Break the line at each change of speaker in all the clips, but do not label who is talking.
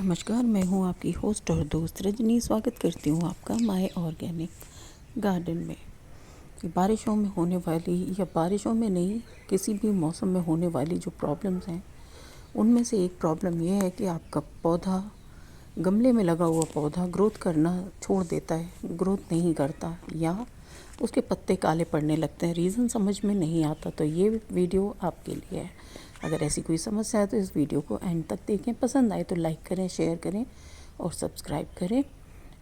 नमस्कार, मैं हूँ आपकी होस्ट और दोस्त रजनी। स्वागत करती हूँ आपका माय ऑर्गेनिक गार्डन में। बारिशों में होने वाली या बारिशों में नहीं, किसी भी मौसम में होने वाली जो प्रॉब्लम्स हैं, उनमें से एक प्रॉब्लम ये है कि आपका पौधा, गमले में लगा हुआ पौधा ग्रोथ करना छोड़ देता है, ग्रोथ नहीं करता या उसके पत्ते काले पड़ने लगते हैं। रीज़न समझ में नहीं आता, तो ये वीडियो आपके लिए है। अगर ऐसी कोई समस्या है तो इस वीडियो को एंड तक देखें। पसंद आए तो लाइक करें, शेयर करें और सब्सक्राइब करें।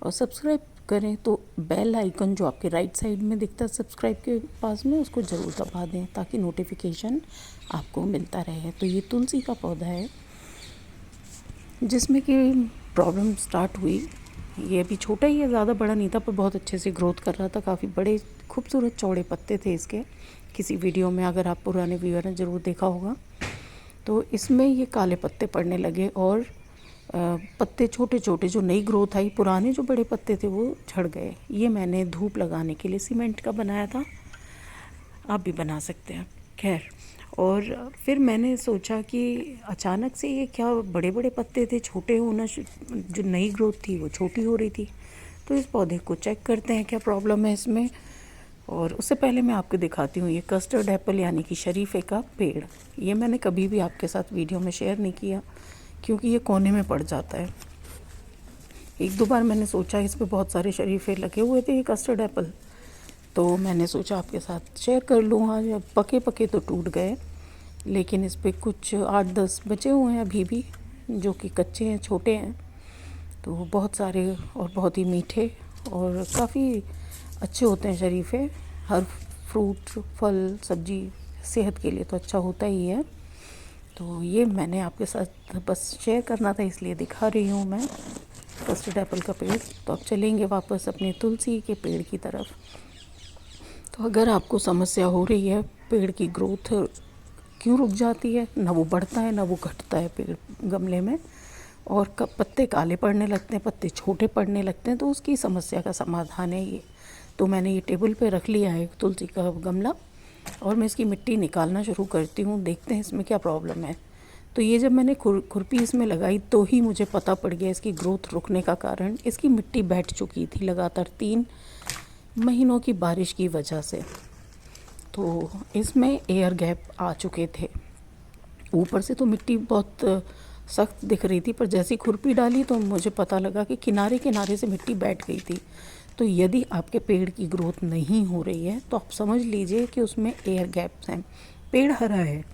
और सब्सक्राइब करें तो बेल आइकन जो आपके राइट साइड में दिखता है सब्सक्राइब के पास में, उसको ज़रूर दबा दें ताकि नोटिफिकेशन आपको मिलता रहे। तो ये तुलसी का पौधा है जिसमें कि प्रॉब्लम स्टार्ट हुई। ये अभी छोटा ही है, ज़्यादा बड़ा नहीं था, पर बहुत अच्छे से ग्रोथ कर रहा था। काफ़ी बड़े खूबसूरत चौड़े पत्ते थे इसके। किसी वीडियो में अगर आप पुराने व्यूअर ने ज़रूर देखा होगा। तो इसमें ये काले पत्ते पड़ने लगे और पत्ते छोटे छोटे, जो नई ग्रोथ आई, पुराने जो बड़े पत्ते थे वो झड़ गए। ये मैंने धूप लगाने के लिए सीमेंट का बनाया था, आप भी बना सकते हैं। खैर, और फिर मैंने सोचा कि अचानक से ये क्या बड़े बड़े पत्ते थे, छोटे होना, जो नई ग्रोथ थी वो छोटी हो रही थी। तो इस पौधे को चेक करते हैं क्या प्रॉब्लम है इसमें। और उससे पहले मैं आपको दिखाती हूँ ये कस्टर्ड एप्पल यानी कि शरीफे का पेड़। ये मैंने कभी भी आपके साथ वीडियो में शेयर नहीं किया क्योंकि ये कोने में पड़ जाता है। एक दो बार मैंने सोचा, इस पर बहुत सारे शरीफे लगे हुए थे, ये कस्टर्ड एप्पल, तो मैंने सोचा आपके साथ शेयर कर लूँ। आज अब पके पके तो टूट गए, लेकिन इस पर कुछ 8-10 बचे हुए हैं अभी भी, जो कि कच्चे हैं, छोटे हैं। तो बहुत सारे और बहुत ही मीठे और काफ़ी अच्छे होते हैं शरीफे। हर फ्रूट, फल, सब्जी सेहत के लिए तो अच्छा होता ही है। तो ये मैंने आपके साथ बस शेयर करना था, इसलिए दिखा रही हूँ मैं कस्टर्ड एप्पल का पेड़। तो अब चलेंगे वापस अपने तुलसी के पेड़ की तरफ। तो अगर आपको समस्या हो रही है, पेड़ की ग्रोथ क्यों रुक जाती है, ना वो बढ़ता है ना वो घटता है पेड़ गमले में, और कब पत्ते काले पड़ने लगते हैं, पत्ते छोटे पड़ने लगते हैं, तो उसकी समस्या का समाधान है ये। तो मैंने ये टेबल पे रख लिया है तुलसी का गमला और मैं इसकी मिट्टी निकालना शुरू करती हूँ। देखते हैं इसमें क्या प्रॉब्लम है। तो ये जब मैंने खुरपी इसमें लगाई तो ही मुझे पता पड़ गया इसकी ग्रोथ रुकने का कारण। इसकी मिट्टी बैठ चुकी थी लगातार 3 महीनों की बारिश की वजह से। तो इसमें एयर गैप आ चुके थे। ऊपर से तो मिट्टी बहुत सख्त दिख रही थी, पर जैसी खुरपी डाली तो मुझे पता लगा कि किनारे किनारे से मिट्टी बैठ गई थी। तो यदि आपके पेड़ की ग्रोथ नहीं हो रही है तो आप समझ लीजिए कि उसमें एयर गैप्स हैं। पेड़ हरा है,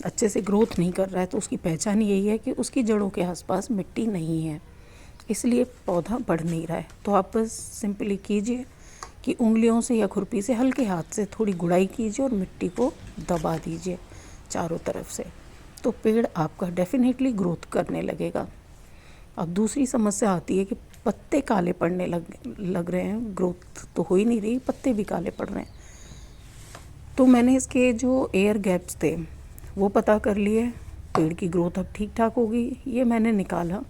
अच्छे से ग्रोथ नहीं कर रहा है, तो उसकी पहचान यही है कि उसकी जड़ों के आसपास मिट्टी नहीं है, इसलिए पौधा बढ़ नहीं रहा है। तो आप बस सिंपली कीजिए कि उंगलियों से या खुरपी से हल्के हाथ से थोड़ी गुड़ाई कीजिए और मिट्टी को दबा दीजिए चारों तरफ से, तो पेड़ आपका डेफिनेटली ग्रोथ करने लगेगा। अब दूसरी समस्या आती है कि पत्ते काले पड़ने लग रहे हैं, ग्रोथ तो हो ही नहीं रही, पत्ते भी काले पड़ रहे हैं। तो मैंने इसके जो एयर गैप्स थे वो पता कर लिए, पेड़ की ग्रोथ अब ठीक ठाक हो गई। ये मैंने निकाला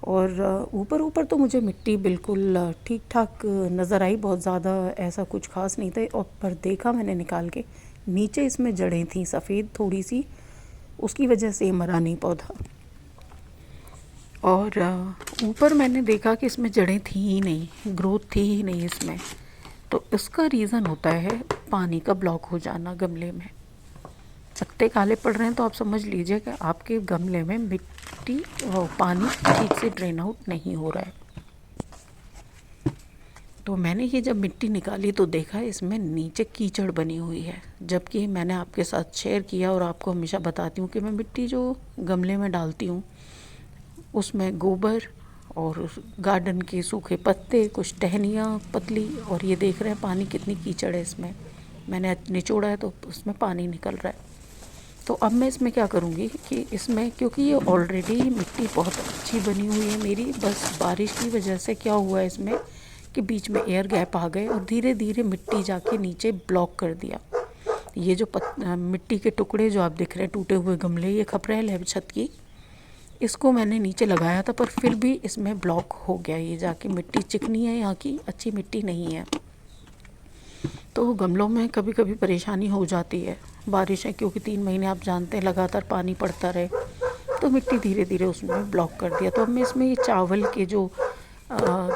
और ऊपर ऊपर तो मुझे मिट्टी बिल्कुल ठीक ठाक नज़र आई, बहुत ज़्यादा ऐसा कुछ खास नहीं था। और पर देखा मैंने निकाल के, नीचे इसमें जड़ें थी सफ़ेद थोड़ी सी, उसकी वजह से ये मरा नहीं पौधा। और ऊपर मैंने देखा कि इसमें जड़ें थी ही नहीं, ग्रोथ थी ही नहीं इसमें। तो इसका रीज़न होता है पानी का ब्लॉक हो जाना गमले में। पत्ते काले पड़ रहे हैं तो आप समझ लीजिए कि आपके गमले में मिट्टी और पानी ठीक से ड्रेन आउट नहीं हो रहा है। तो मैंने ये जब मिट्टी निकाली तो देखा इसमें नीचे कीचड़ बनी हुई है, जबकि मैंने आपके साथ शेयर किया और आपको हमेशा बताती हूँ कि मैं मिट्टी जो गमले में डालती हूँ उसमें गोबर और गार्डन के सूखे पत्ते, कुछ टहनियाँ पतली, और ये देख रहे हैं पानी कितनी कीचड़ है इसमें। मैंने निचोड़ा है तो उसमें पानी निकल रहा है। तो अब मैं इसमें क्या करूँगी कि इसमें, क्योंकि ये ऑलरेडी मिट्टी बहुत अच्छी बनी हुई है मेरी, बस बारिश की वजह से क्या हुआ है इसमें कि बीच में एयर गैप आ गए और धीरे धीरे मिट्टी जाके नीचे ब्लॉक कर दिया। ये जो मिट्टी के टुकड़े जो आप देख रहे हैं, टूटे हुए गमले, ये खपरेल है छत की, इसको मैंने नीचे लगाया था पर फिर भी इसमें ब्लॉक हो गया। ये जाके मिट्टी चिकनी है, यहाँ की अच्छी मिट्टी नहीं है। तो गमलों में कभी कभी परेशानी हो जाती है, बारिश है क्योंकि 3 महीने आप जानते हैं लगातार पानी पड़ता रहे तो मिट्टी धीरे धीरे उसमें ब्लॉक कर दिया। तो अब मैं इसमें ये चावल के जो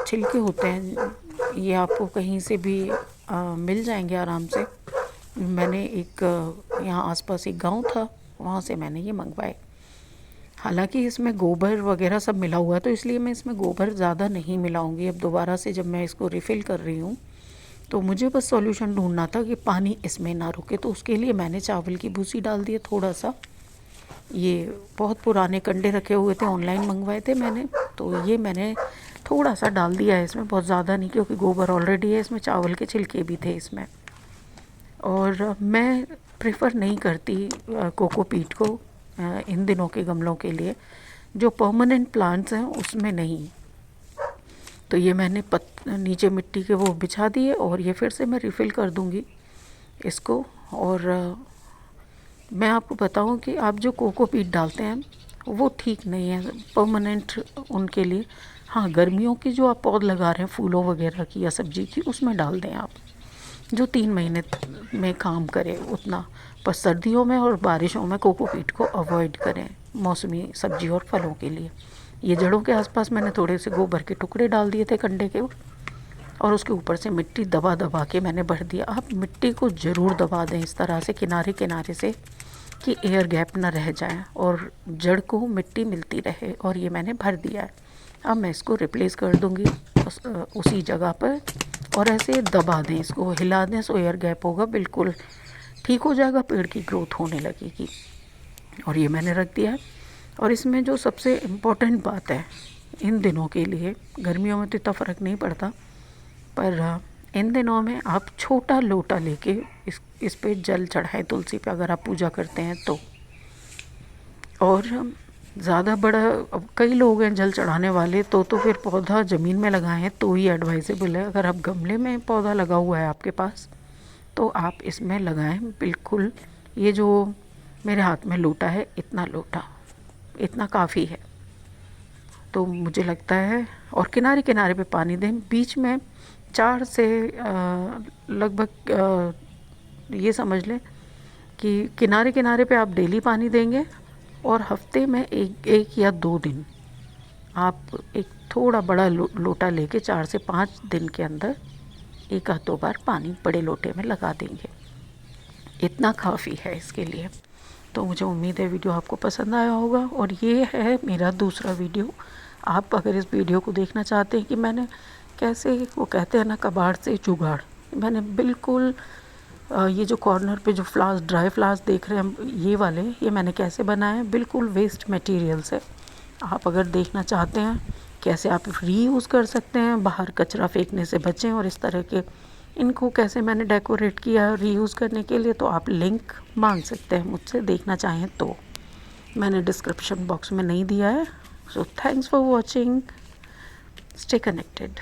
छिलके होते हैं, ये आपको कहीं से भी मिल जाएंगे आराम से। मैंने एक यहाँ आसपास एक गांव था, वहाँ से मैंने ये मंगवाए। हालांकि इसमें गोबर वगैरह सब मिला हुआ है, तो इसलिए मैं इसमें गोबर ज़्यादा नहीं मिलाऊंगी। अब दोबारा से जब मैं इसको रिफ़िल कर रही हूँ तो मुझे बस सॉल्यूशन ढूंढना था कि पानी इसमें ना रुके, तो उसके लिए मैंने चावल की भूसी डाल दी थोड़ा सा। ये बहुत पुराने कंडे रखे हुए थे, ऑनलाइन मंगवाए थे मैंने, तो ये मैंने थोड़ा सा डाल दिया है इसमें, बहुत ज़्यादा नहीं, क्योंकि गोबर ऑलरेडी है इसमें, चावल के छिलके भी थे इसमें। और मैं प्रेफर नहीं करती कोकोपीट को इन दिनों के गमलों के लिए, जो परमानेंट प्लांट्स हैं उसमें नहीं। तो ये मैंने नीचे मिट्टी के वो बिछा दिए, और ये फिर से मैं रिफ़िल कर दूँगी इसको। और मैं आपको बताऊँ कि आप जो कोकोपीट डालते हैं वो ठीक नहीं है परमानेंट उनके लिए। हाँ, गर्मियों की जो आप पौध लगा रहे हैं फूलों वगैरह की या सब्जी की, उसमें डाल दें आप, जो 3 महीने में काम करे उतना। पर सर्दियों में और बारिशों में कोकोपीट को अवॉइड करें मौसमी सब्जी और फलों के लिए। ये जड़ों के आसपास मैंने थोड़े से गोबर के टुकड़े डाल दिए थे कंडे के, और उसके ऊपर से मिट्टी दबा दबा के मैंने भर दिया। आप मिट्टी को ज़रूर दबा दें इस तरह से किनारे किनारे से, कि एयर गैप ना रह जाए और जड़ को मिट्टी मिलती रहे। और ये मैंने भर दिया है। अब मैं इसको रिप्लेस कर दूँगी उसी जगह पर, और ऐसे दबा दें, इसको हिला दें, सो एयर गैप होगा, बिल्कुल ठीक हो जाएगा, पेड़ की ग्रोथ होने लगेगी। और ये मैंने रख दिया है। और इसमें जो सबसे इम्पोर्टेंट बात है इन दिनों के लिए, गर्मियों में तो इतना फ़र्क नहीं पड़ता, पर इन दिनों में आप छोटा लोटा लेके इस पे जल चढ़ाएं, तुलसी पे, अगर आप पूजा करते हैं तो। और ज़्यादा बड़ा, अब कई लोग हैं जल चढ़ाने वाले, तो फिर पौधा ज़मीन में लगाएं तो ही एडवाइजेबल है। अगर आप गमले में पौधा लगा हुआ है आपके पास, तो आप इसमें लगाएं बिल्कुल। ये जो मेरे हाथ में लोटा है, इतना लोटा, इतना काफ़ी है। तो मुझे लगता है, और किनारे किनारे पे पानी दें, बीच में 4 से लगभग ये समझ लें कि किनारे किनारे पे आप डेली पानी देंगे, और हफ्ते में एक या 2 दिन आप एक थोड़ा बड़ा लोटा लेके 4 से 5 दिन के अंदर 1 आध 2 बार पानी बड़े लोटे में लगा देंगे। इतना काफ़ी है इसके लिए। तो मुझे उम्मीद है वीडियो आपको पसंद आया होगा। और ये है मेरा दूसरा वीडियो। आप अगर इस वीडियो को देखना चाहते हैं कि मैंने कैसे, वो कहते हैं ना, कबाड़ से जुगाड़, मैंने बिल्कुल ये जो कॉर्नर पे जो फ्लावर्स, ड्राई फ्लावर्स देख रहे हैं ये वाले, ये मैंने कैसे बनाए हैं, बिल्कुल वेस्ट मटेरियल से। आप अगर देखना चाहते हैं कैसे आप रीयूज़ कर सकते हैं, बाहर कचरा फेंकने से बचें, और इस तरह के इनको कैसे मैंने डेकोरेट किया है रीयूज़ करने के लिए, तो आप लिंक मांग सकते हैं मुझसे, देखना चाहें तो। मैंने डिस्क्रिप्शन बॉक्स में नहीं दिया है। So thanks for watching, stay connected.